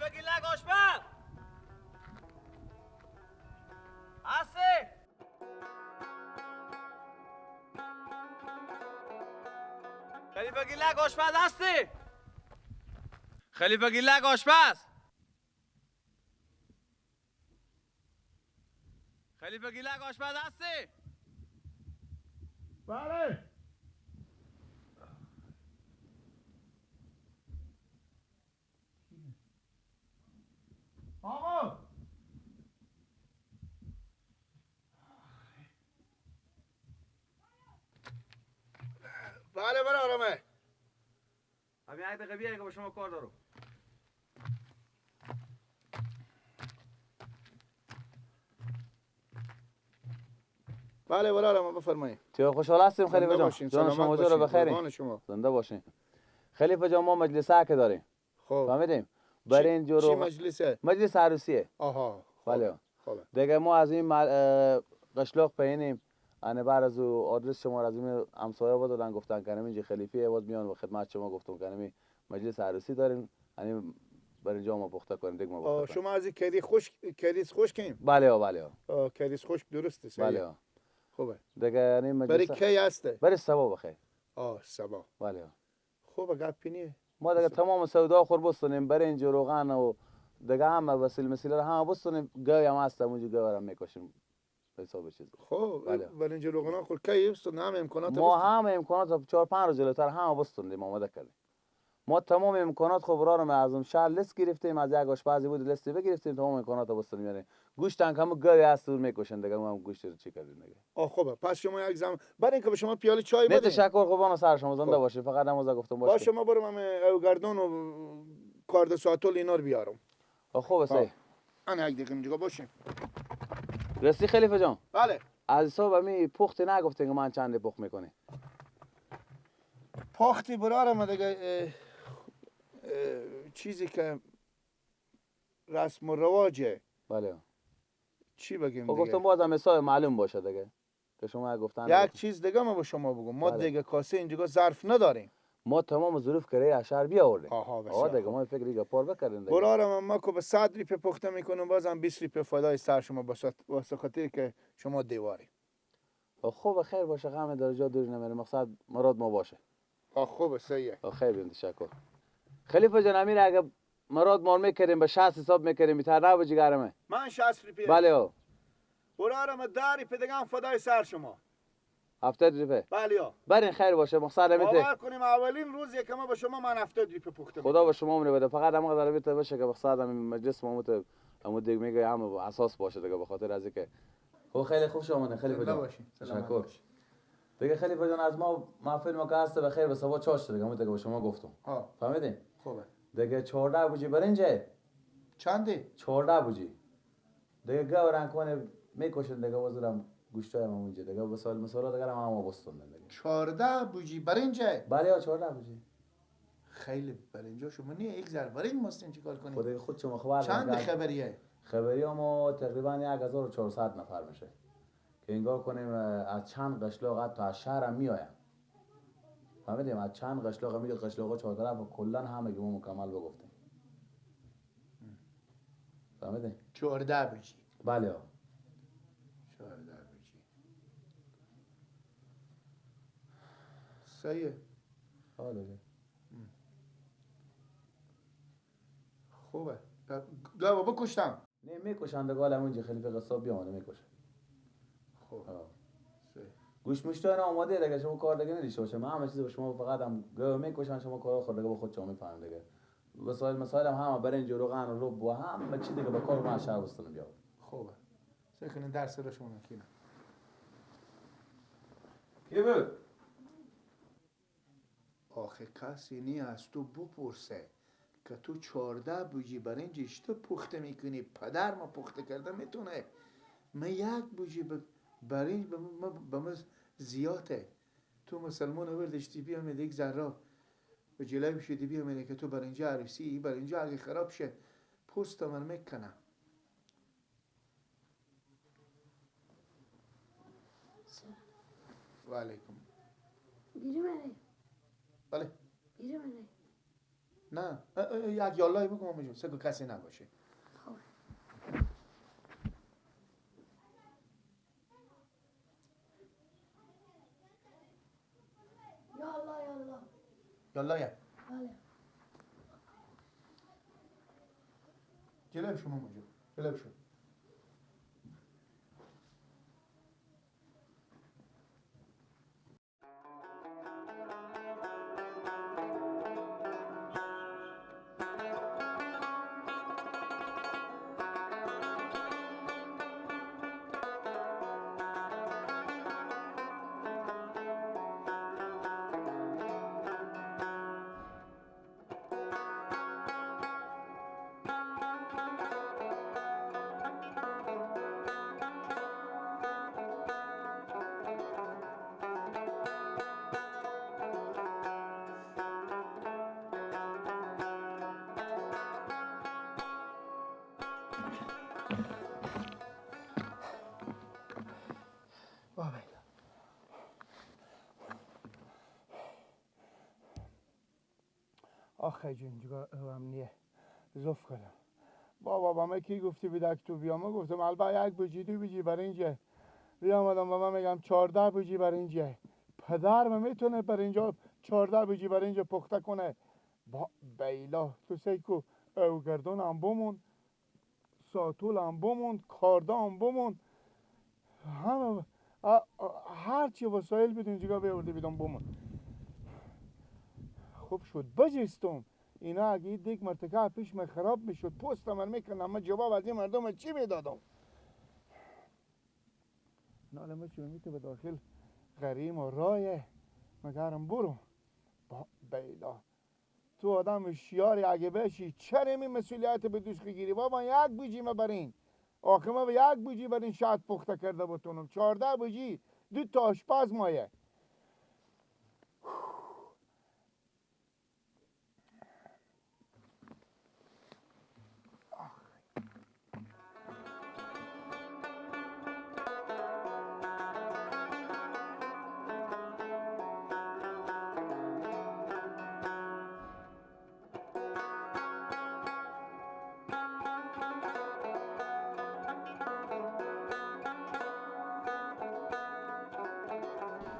خلیفه گیلک آشپز هستی؟ خلیفه گیلک آشپز هستی؟ خلیفه گیلک آشپز خلیفه گیلک آشپز هستی؟ بله. آقا بله آرامه. همین یک دقیقه بیایی که با شما کار دارم. بله آرامه بفرمایید. چه خوشحال هستیم خلیفه جان. جان شما رو بخیر. زنده باشین. خلیفه جان ما مجلسه که داریم. خب فهمیدیم؟ برنج و چی مجلسه؟ مجلس عروسیه. آها. بله. خوبه. دیگه ما از این قشلاق پینیم. انا بعد از آدرس شما از این همسایه بود دادن گفتن که اینجا خلیفه بود میان و خدمت شما گفتم که مجلس عروسی داریم. یعنی برنج ما پخته کنیم دیگه ما پخته. شما از کدیس خوش کنیم؟ بله بله. کدیس خوش درسته صحیح. بله. خوبه. دیگه یعنی مجلس برای کی هسته؟ برای سبا بخیر. سبا. بله. خوبه گپی نیه. ما دیگه تمام سودا خور بستونیم برنج و روغن و دیگه همه وسیله مسیله رو همه بستونیم گوی هم هست اونجا گوی هم میکشیم حساب چیز. خب برنج روغن خور کی بستون همه امکانات ما همه امکانات 4 5 روز جلوتر همه بستوندیم آماده کردیم. ما تمام امکانات خب را رو از اون شهر لیست گرفتیم از یک آشپزی بود لیست بگرفتیم تمام امکانات رو بستونیم یعنی گوشت هم گوی هست دور میکشن دیگه ما هم گوشت رو چی کردیم دیگه. خوبه پس شما یک زمان برای اینکه به شما پیاله چای بدیم. نه تشکر قربان سر شما زنده باشید فقط هموزا گفتم باشه. باشه ما برم او گردون و کارد ساعتول اینا رو بیارم. خوبه صحیح. انا یک دقیقه اینجا باشیم. راستی خلیفه جان. بله. از صبح می پخت نگفتین که من چند پخت میکنی. پختی برارم دیگه چیزی که رسم و رواجه. بله. چی بگیم دیگه؟ گفتم باز هم حساب معلوم باشه دیگه. که شما گفتن یک چیز دیگه ما به شما بگم ما دیگه کاسه اینجا ظرف نداریم. ما تمام ظروف کرده از شهر بیاوردیم. آها دیگه ما فکر دیگه پار بکردیم دیگه. برارم ما که به 100 روپیه پخته میکنم بازم 20 روپیه فدای سر شما واسه خاطر که شما دیواری. خوب خیر باشه غم درجا دور نمیره مقصد مراد ما باشه. خوبه صحیحه. خیر بند تشکر. خلیفه جان امیر اگه مراد ما میکردیم به 60 حساب میکردیم بیتر نه بجگرمه. من 60 روپیه. بله. برارم داری پدگان فدای سر شما. 70 روپیه. بله. برین خیر باشه مقصد میته. باور کنیم اولین روزی که ما به شما من 70 روپیه پخته. خدا به شما عمر بده فقط هم قدر بیت باشه که مقصد مجلس ما مت همو دیگه میگه هم اساس باشه دیگه به خاطر از اینکه خب خیلی خوب شما خلیفه جان. تشکر. دیگه خلیفه جان از ما محفل ما که هست به خیر به سوا چاش دیگه من دیگه به شما گفتم. فهمیدین؟ خوبه. دیگه 14 بوجی برنجه. چنده؟ 14 بوجی. دیگه گورن کنه میکشن دیگه وزرم گوشتای ما اونجا دیگه مثلا دیگه هم بستون دیگه 14 بوجی برنجه. بله 14 بوجی. خیلی برنجا شما نه یک ذره برنج ماستین چیکار کنید؟ خود خود شما خبر چند خبریه؟ خبری ما تقریبا 1400 نفر میشه که انگار کنیم از چند قشلاق تا از شهر هم میایم. فهمیدیم از چند قشلاق میگه قشلاقا 4 طرف و کلا همه که ما مکمل بگفتیم. فهمیدین؟ 14 بوجی. بله 14 بوجی. صحیح. حالا خوبه. گاو بکشتم. نه میکشن دیگه حالا اونجا خلیفه قصاب بیامونه میکشه. خوب. گوش مشتای آماده دیگه شما کار دیگه نداشته باشه من همه چیز به شما فقط هم گاو میکشن شما کارا خود دیگه با خود شما میفهمید دیگه. مسائل هم همه برنج و روغن و رب و همه چیز دیگه با کار ما شهر بستون بیاد. خوبه. سکنه درس رو شما نکینه. کی بود؟ آخه کسی نی از تو بپرسه که تو 14 بوجی برنج اشته پخته میکنی پدر ما پخته کرده میتونه من یک بوجی برنج به من زیاده تو مسلمان وردشتی بیامید یک ذره به جلوی شدی بیامید که تو برنج عروسی برنج اگه خراب شه پوست من میکنم. و علیکم. بیرون بله. بله. بیرون بله. نه یک یالله بگو ماما جون سگو کسی نباشه. یالله یک جلب شو ماما جون جلب شو. آخه جون جگاه امنیه زف کردم. بابا من کی گفتی بیدک تو بیام؟ گفتم البته یک بجی دو بجی برای اینجا بیامدم و من میگم 14 بجی برای اینجا. پدر من میتونه برای اینجا 14 بجی برای اینجا پخته کنه؟ با بیلا تو سیکو او گردون هم بمون، ساتول هم بمون، کاردا هم بمون، همه هرچی وسایل بدون جگاه بیورده بیدم بمون. خوب شد بجستم. اینا اگه دیگه مرتکه پیش من خراب میشد پست من میکنم من جواب از این مردم چی میدادم؟ ناله ما چون میتو به داخل غریم و رایه مگرم برو با بیلا تو آدم شیاری اگه بشی چرا می مسئولیت به دوش بگیری؟ بابا یک بوجی ما برین آخه ما به یک بوجی برین شاید پخته کرده بتونم 14 بوجی 2 تا آشپز مایه.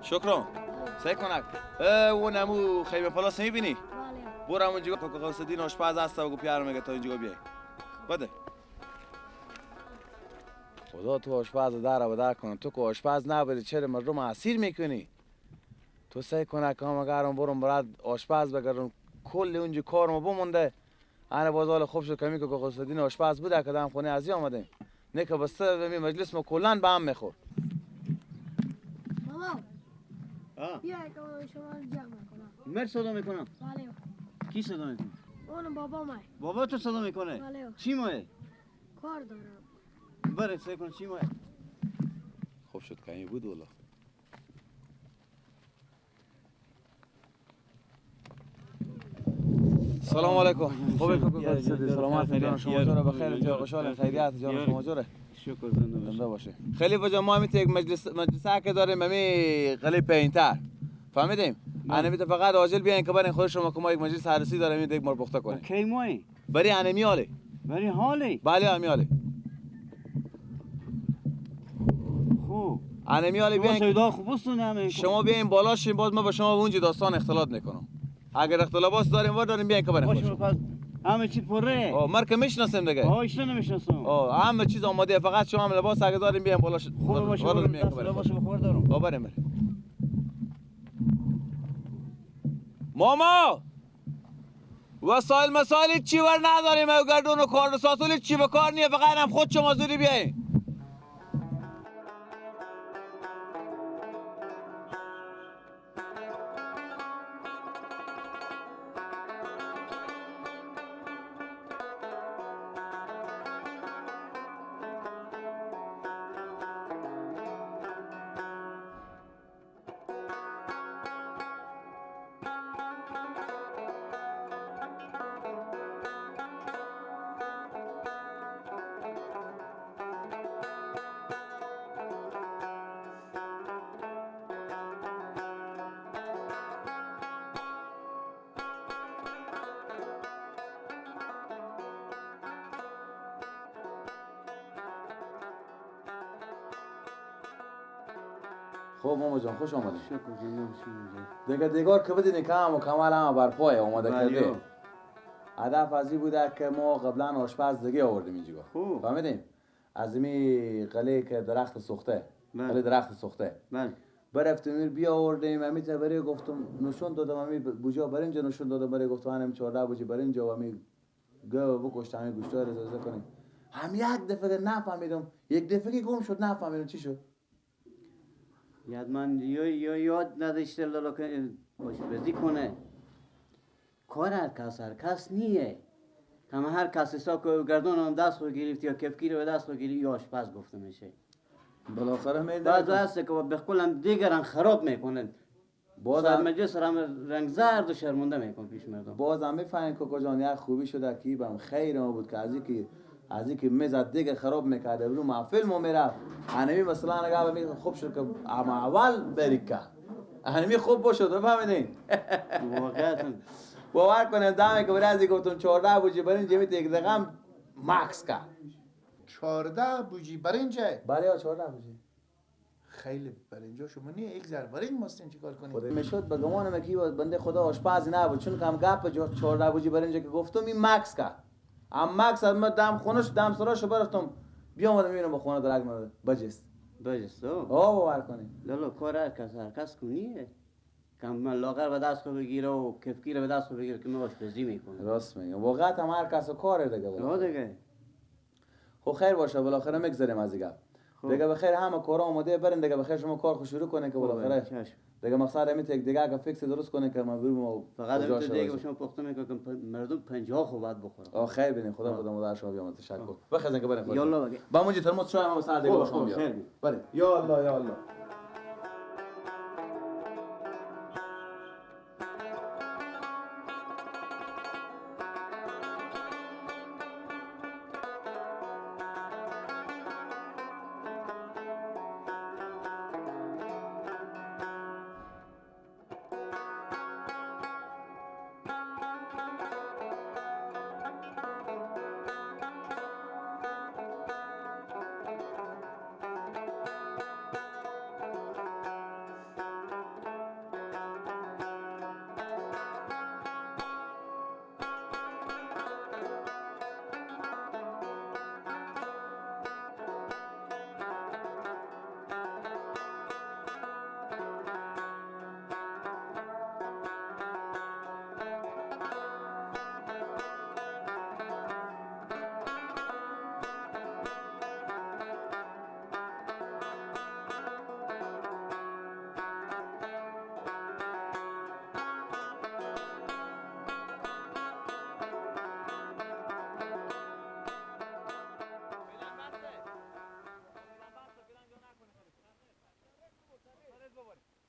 شکران سعی کنک اون همو خیمه پلاس میبینی؟ برو همون جگاه که قصدین آشپز هست و پیار میگه تا اینجا بیای بده. خدا تو آشپز در و در کنم. تو که آشپز نبری چرا مردم اسیر میکنی؟ تو سعی کنک که هم گرم برم برات آشپز بگرم کل اونجا کارمو بمونده. انا بازال خوب شد کمی که قصدین آشپز بوده که دم خونه ازی آمدیم نه که بسته می مجلس ما کلن به هم میخور. بیا که شما رو جمع میکنم. من صدا میکنم؟ بله. کی صدا میکنه؟ اون بابا مای. بابا تو صدا میکنه؟ بله. چی ماه؟ کار دارم. بره سعی کن چی ماه؟ خوب شد کمی بود والله. سلام علیکم. خوبه که سلامت جان شما جوره بخیر جا خوشحال خیریت جان شما جوره. شکر زنده باشه. خیلی وجه ما میت یک مجلس که داریم ممی خیلی پینتر فهمیدیم؟ انا میت فقط عاجل بیاین که برین خود شما که ما یک مجلس عروسی داریم یک مر پخته کنیم. کی مایی؟ بری انا میاله. بری حالی؟ بله میاله. خوب. انا میاله بیاین. سودا خوب است نه شما بیاین بالا شین باز ما با شما اونجا داستان اختلاط میکنم. اگر اختلافات داریم ور داریم بیاین که برین خود شما. همه چی پره. مر که میشناسیم دیگه. ایشون نمیشناسم. همه چیز آماده فقط شما هم لباس اگه داریم بیاین بالا. خوب باشه لباس بخور دارم. بریم. ماما وسایل مسائل چی ور نداریم او گردون و کار و ساتول چی به کار نیه فقط هم خود شما زودی بیاین. خب ماما جان خوش آمدید. شکر خدا دیگه دیگار که بدین کم و کمال هم بر پای آماده کرده. هدف از این بوده که ما قبلا آشپز دیگه آوردیم اینجا. خوب. فهمیدین؟ از این قله که درخت سوخته. بله. قله درخت سوخته. بله. برفتیم بیا آوردیم امی برای گفتم نشون دادم امی بوجا برنج نشون دادم برای گفتم همین 14 بوجی برنج و امی گو بکشت همین گوشتا رو زده کنیم. هم یک دفعه نفهمیدم یک دفعه گم شد نفهمیدم چی شد. یاد من یاد نداشته لالا که آشپزی کنه. کار هر کس نیه. اما هر کسی سا که گردون هم دست رو گرفت یا کفگیر رو دست رو گرفت یا آشپز گفته میشه. بالاخره بعضی هست که به کلم دیگران خراب میکنن. صاحب مجلس رنگ زرد و شرمنده میکن پیش مردم. باز هم میفهمین که کجان یک خوبی شده که بهم خیر ما بود که از اینکه میزد دیگه خراب میکرده برو محفل ما میرفت انمی مثلا اگه می خوب شد که اما اول بریکه انمی خوب باشد بفهمیدین واقعا باور کنید دامه که برای گفتم 14 بوجی برنج میت یک دقیقه ماکس کا 14 بوجی برنج. بله 14 بوجی خیلی برنجا شما نه یک ذره برنج ماستین چیکار کنید؟ میشد به گمانم که بنده خدا آشپز نبود چون که هم گپ 14 بوجی برنج که گفتم این ماکس کا ام ماکس از ما دم خونش دم سراشو برفتم بیام اومدم میبینم با خونه درک نداره بجست او باور کنید لالا کار هر کس کنیه کم من لاغر به دست رو بگیره و کفگیر به دست رو بگیره که من آشپزی میکنه راست میگم واقعا هم هر کس کاره دیگه دیگه خب خیر باشه بالاخره میگذریم از دیگه دیگه بخیر همه کارا اومده برین دیگه بخیر شما کار شروع کنه که بالاخره دیگه مقصد همین یک دیگه که فیکس درست کنه که ما بریم فقط همین دیگه شما پخته میکنه که مردم 50 خوب بعد بخوره خیر ببین خدا مادر شما بیام تشکر بخیر که برین یالا بگه با مونجی ترمز شما ما ساعت دیگه باشم بیا بریم یا الله